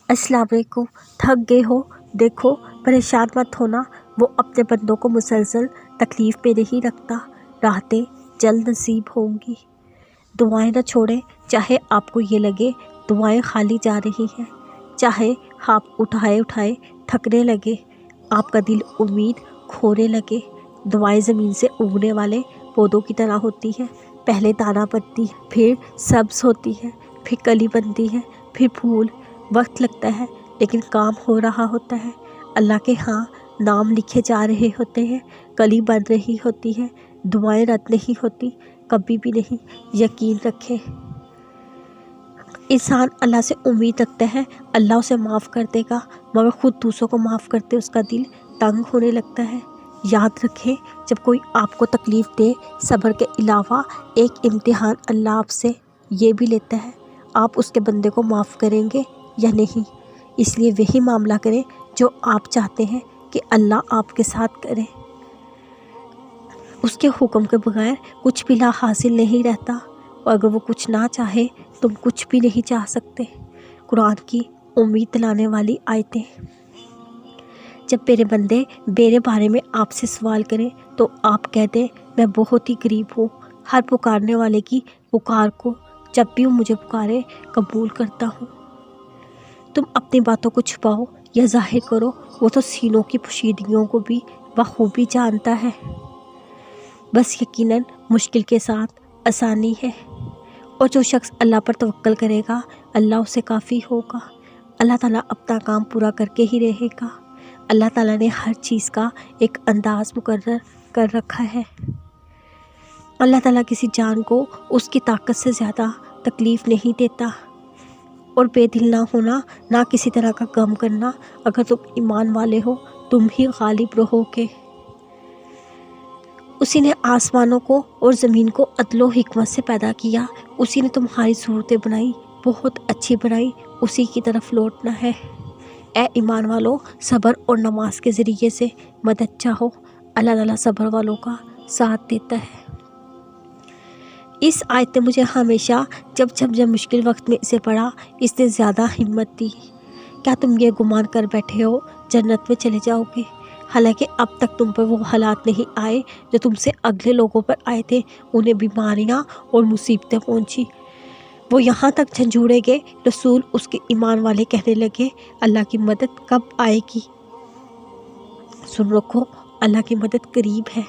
अस्सलाम वालेकुम। थक गए हो? देखो, परेशान मत होना। वो अपने बंदों को मुसलसल तकलीफ़ में नहीं रखता। राहतें जल्द नसीब होंगी। दुआएं न छोड़ें, चाहे आपको ये लगे दुआएं खाली जा रही हैं, चाहे आप उठाए उठाए थकने लगे, आपका दिल उम्मीद खोने लगे। दुआएं ज़मीन से उगने वाले पौधों की तरह होती हैं। पहले दाना बनती है, फिर सब्ज़ होती है, फिर कली बनती है, फिर फूल। वक्त लगता है लेकिन काम हो रहा होता है। अल्लाह के यहाँ नाम लिखे जा रहे होते हैं, कली बन रही होती है। दुआएं रद्द नहीं होती, कभी भी नहीं। यकीन रखें, इंसान अल्लाह से उम्मीद रखता है अल्लाह उसे माफ़ कर देगा, मगर ख़ुद दूसरों को माफ़ करते उसका दिल तंग होने लगता है। याद रखें, जब कोई आपको तकलीफ़ दे, सब्र के अलावा एक इम्तिहान अल्लाह आपसे ये भी लेता है, आप उसके बंदे को माफ़ करेंगे या नहीं। इसलिए वही मामला करें जो आप चाहते हैं कि अल्लाह आपके साथ करे। उसके हुक्म के बगैर कुछ भी ला हासिल नहीं रहता, और अगर वो कुछ ना चाहे तुम कुछ भी नहीं चाह सकते। कुरान की उम्मीद दिलाने वाली आयतें। जब मेरे बंदे मेरे बारे में आपसे सवाल करें तो आप कह दें, मैं बहुत ही गरीब हूँ। हर पुकारने वाले की पुकार को जब भी वो मुझे पुकारे कबूल करता हूँ। तुम अपनी बातों को छुपाओ या जाहिर करो, वो तो सीनों की पोशीदगियों को भी बखूबी जानता है। बस यकीनन मुश्किल के साथ आसानी है, और जो शख्स अल्लाह पर तवक्कल करेगा अल्लाह उसे काफ़ी होगा। अल्लाह ताला अपना काम पूरा करके ही रहेगा। अल्लाह ताला ने हर चीज़ का एक अंदाज़ मुकर्रर कर रखा है। अल्लाह ताला किसी जान को उसकी ताकत से ज़्यादा तकलीफ़ नहीं देता। और बेदिल ना होना, ना किसी तरह का गम करना। अगर तुम ईमान वाले हो तुम ही गालिब रहोगे। उसी ने आसमानों को और ज़मीन को अदलो हिकमत से पैदा किया। उसी ने तुम्हारी सूरतें बनाई, बहुत अच्छी बनाई। उसी की तरफ लौटना है। ए ईमान वालों, सब्र और नमाज के ज़रिए से मदद चाहो। अल्लाह ताला सब्र वालों का साथ देता है। इस आयत ने मुझे हमेशा जब मुश्किल वक्त में इसे पढ़ा, इसने ज़्यादा हिम्मत दी। क्या तुम ये गुमान कर बैठे हो जन्नत में चले जाओगे? हालांकि अब तक तुम पर वो हालात नहीं आए जो तुमसे अगले लोगों पर आए थे। उन्हें बीमारियां और मुसीबतें पहुंची, वो यहाँ तक झंझोड़े गए। रसूल उसके ईमान वाले कहने लगे, अल्लाह की मदद कब आएगी? सुन रखो, अल्लाह की मदद करीब है।